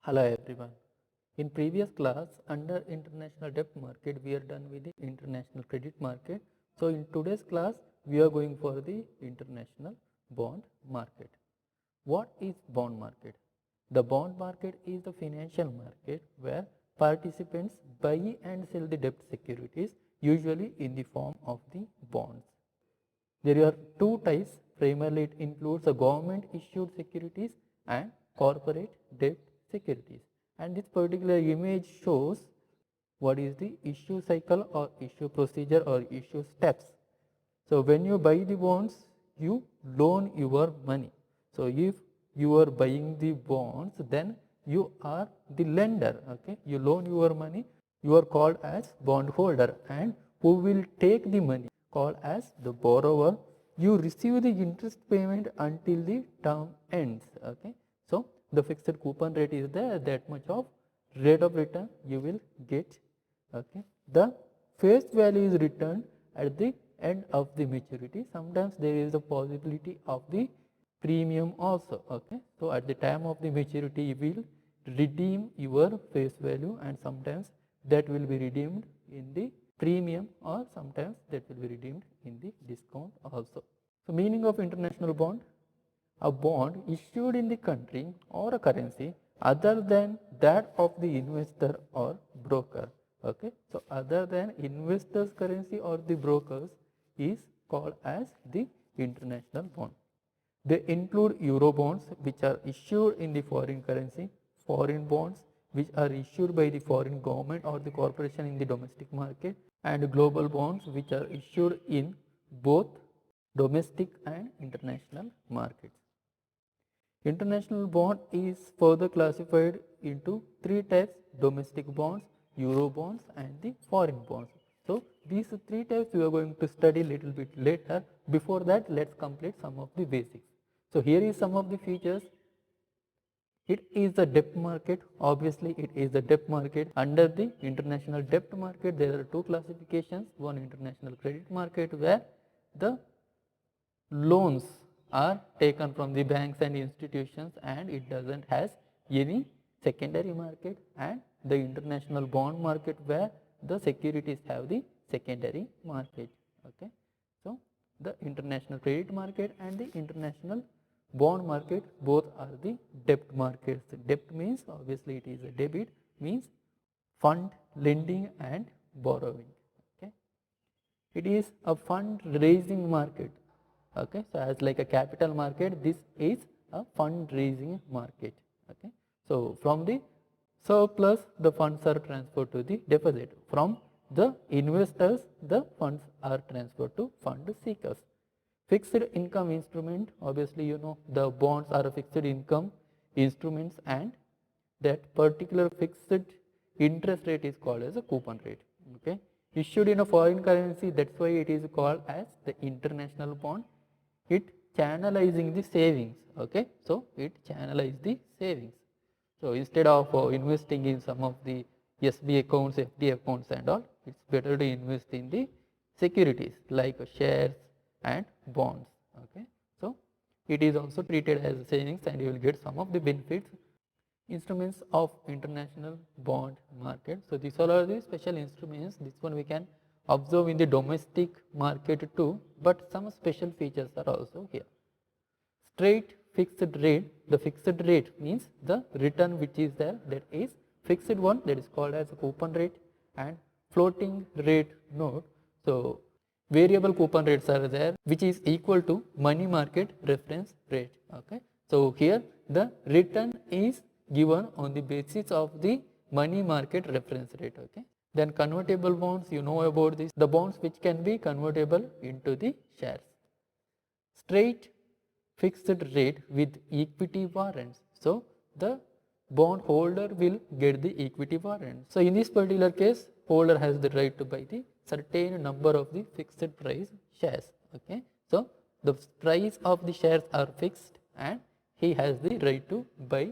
Hello everyone. In previous class under international debt market we are done with the international credit market. So in today's class we are going for the international bond market. What is bond market? The bond market is the financial market where participants buy and sell the debt securities usually in the form of the bonds. There are two types. Primarily it includes the government issued securities and corporate debt securities. And this particular image shows what is the issue cycle or issue procedure or issue steps. So when you buy the bonds, you loan your money. So if you are buying the bonds, then you are the lender. Okay, you loan your money. You are called as bondholder, and who will take the money called as the borrower. You receive the interest payment until the term ends. Okay, so the fixed coupon rate is there, that much of rate of return you will get. Okay, the face value is returned at the end of the maturity. Sometimes there is a possibility of the premium also. Okay, so at the time of the maturity you will redeem your face value, and sometimes that will be redeemed in the premium, or sometimes that will be redeemed in the discount also. So meaning of international bond: a bond issued in the country or a currency other than that of the investor or broker. Okay, so other than investor's currency or the brokers is called as the international bond. They include euro bonds, which are issued in the foreign currency, foreign bonds which are issued by the foreign government or the corporation in the domestic market, and global bonds which are issued in both domestic and international markets. International bond is further classified into three types: domestic bonds, euro bonds, and the foreign bonds. So these three types we are going to study little bit later. Before that, let's complete some of the basics. So here is some of the features. It is the debt market. Obviously it is the debt market. Under the international debt market there are two classifications. One, international credit market, where the loans are taken from the banks and institutions and it doesn't has any secondary market, and the international bond market where the securities have the secondary market. Okay, so the international credit market and the international bond market both are the debt markets. Debt means obviously it is a debit, means fund lending and borrowing. Okay, it is a fund raising market. Okay, so as like a capital market, this is a fundraising market. Okay, so from the surplus the funds are transferred to the deposit. From the investors the funds are transferred to fund seekers. Fixed income instrument, obviously you know the bonds are a fixed income instruments, and that particular fixed interest rate is called as a coupon rate. Okay, issued in a foreign currency, that's why it is called as the international bond. It channelizing the savings. Okay, so it channelizes the savings. So instead of investing in some of the SB accounts, FD accounts and all, it's better to invest in the securities like shares and bonds. Okay, so it is also treated as savings and you will get some of the benefits. Instruments of international bond market. So these all are the special instruments. This one we can observe in the domestic market too, but some special features are also here. Straight fixed rate. The fixed rate means the return which is there, that is fixed one, that is called as a coupon rate, and floating rate note. So variable coupon rates are there which is equal to money market reference rate. Okay, so here the return is given on the basis of the money market reference rate. Okay, then convertible bonds, you know about this, the bonds which can be convertible into the shares. Straight fixed rate with equity warrants. So the bond holder will get the equity warrant. So in this particular case, holder has the right to buy the certain number of the fixed price shares. Okay, so the price of the shares are fixed and he has the right to buy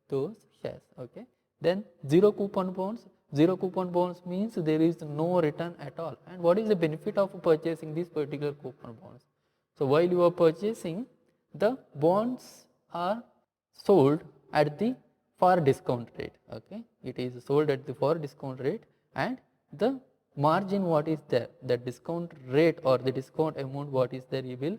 those shares. Okay, then zero coupon bonds. Zero coupon bonds means there is no return at all. And what is the benefit of purchasing these particular coupon bonds? So while you are purchasing, the bonds are sold at the for discount rate. Okay, it is sold at the for discount rate, and the margin what is there, the discount rate or the discount amount what is there, you will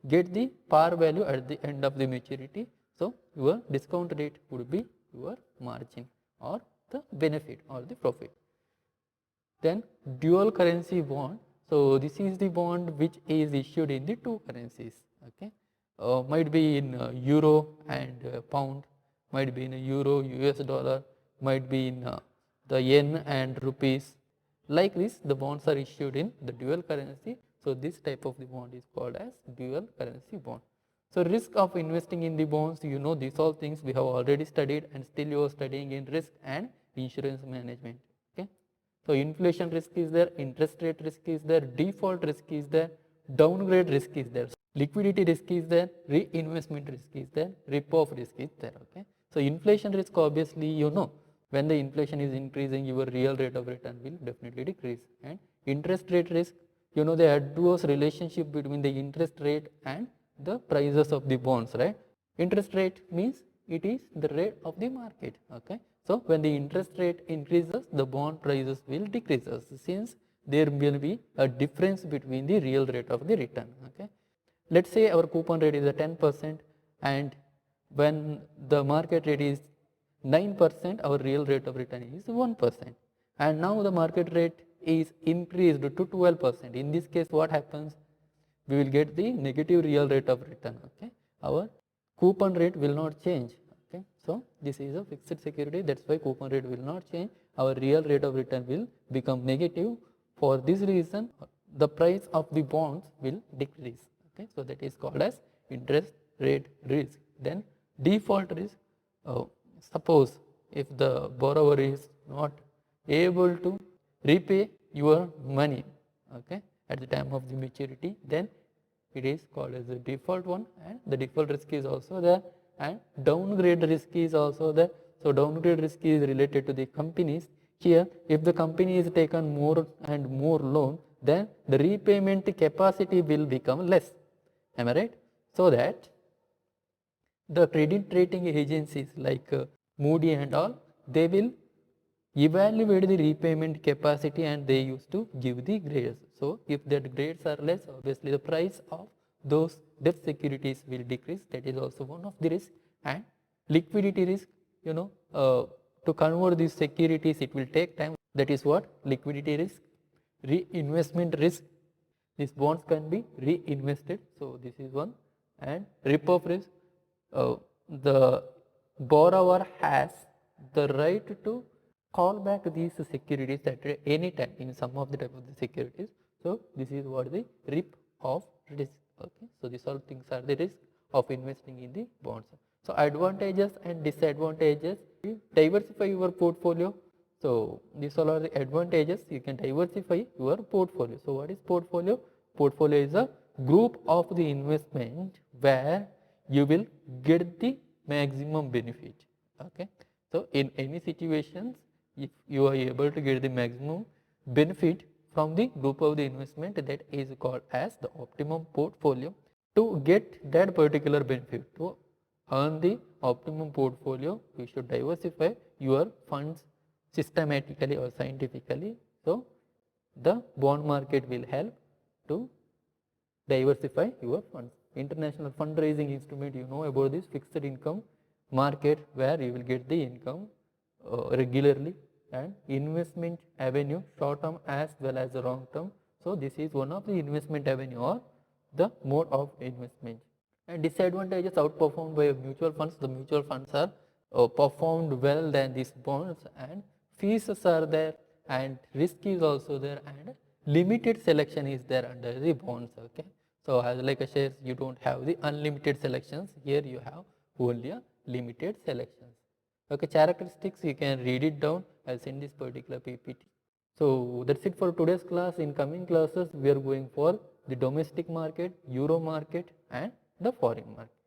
get the par value at the end of the maturity. So your discount rate would be your margin or the benefit or the profit. Then dual currency bond. So this is the bond which is issued in the two currencies. Okay, might be in euro and pound, might be in euro, US dollar, might be in the yen and rupees. Like this, the bonds are issued in the dual currency. So this type of the bond is called as dual currency bond. So risk of investing in the bonds, you know, these all things we have already studied, and still you are studying in risk and insurance management. Okay. So inflation risk is there, interest rate risk is there, default risk is there, downgrade risk is there, liquidity risk is there, reinvestment risk is there, rip-off risk is there. Okay. So inflation risk, obviously, you know, when the inflation is increasing, your real rate of return will definitely decrease. And interest rate risk, you know, the adverse relationship between the interest rate and the prices of the bonds, right? Interest rate means it is the rate of the market. Okay. So when the interest rate increases, the bond prices will decrease, since there will be a difference between the real rate of the return. Okay. Let's say our coupon rate is a 10%, and when the market rate is 9%, our real rate of return is 1%. And now the market rate is increased to 12%. In this case, what happens? We will get the negative real rate of return. Okay, our coupon rate will not change. Okay, so this is a fixed security, that's why coupon rate will not change. Our real rate of return will become negative. For this reason, the price of the bonds will decrease. Okay, so that is called as interest rate risk. Then default risk. Suppose if the borrower is not able to repay your money, okay, at the time of the maturity, then it is called as the default one, and the default risk is also there, and downgrade risk is also there. So downgrade risk is related to the companies. Here, if the company is taken more and more loan, then the repayment capacity will become less. Am I right? So that the credit rating agencies like Moody and all, they will evaluate the repayment capacity, and they used to give the grades. So if the grades are less, obviously the price of those debt securities will decrease. That is also one of the risks. And liquidity risk, you know, to convert these securities, it will take time. That is what liquidity risk. Reinvestment risk, these bonds can be reinvested. So this is one. And rip-off risk, the borrower has the right to call back these securities at any time in some of the type of the securities. So this is what the rip-off risk. Okay, so these all things are the risk of investing in the bonds. So advantages and disadvantages. Diversify your portfolio. So these all are the advantages. You can diversify your portfolio. So what is portfolio? Portfolio is a group of the investment where you will get the maximum benefit. Okay. So in any situations, if you are able to get the maximum benefit from the group of the investment, that is called as the optimum portfolio. To get that particular benefit, to earn the optimum portfolio, you should diversify your funds systematically or scientifically. So the bond market will help to diversify your funds. International fundraising instrument, you know about this fixed income market, where you will get the income regularly, and investment avenue, short term as well as the long term. So this is one of the investment avenue or the mode of investment. And disadvantages, outperformed by mutual funds. The mutual funds are performed well than these bonds, and fees are there, and risk is also there, and limited selection is there under the bonds. Okay, so as like a shares, you don't have the unlimited selections. Here you have only a limited selections. Okay, characteristics, you can read it down. I'll send this particular PPT. So that's it for today's class. In coming classes, we are going for the domestic market, euro market, and the foreign market.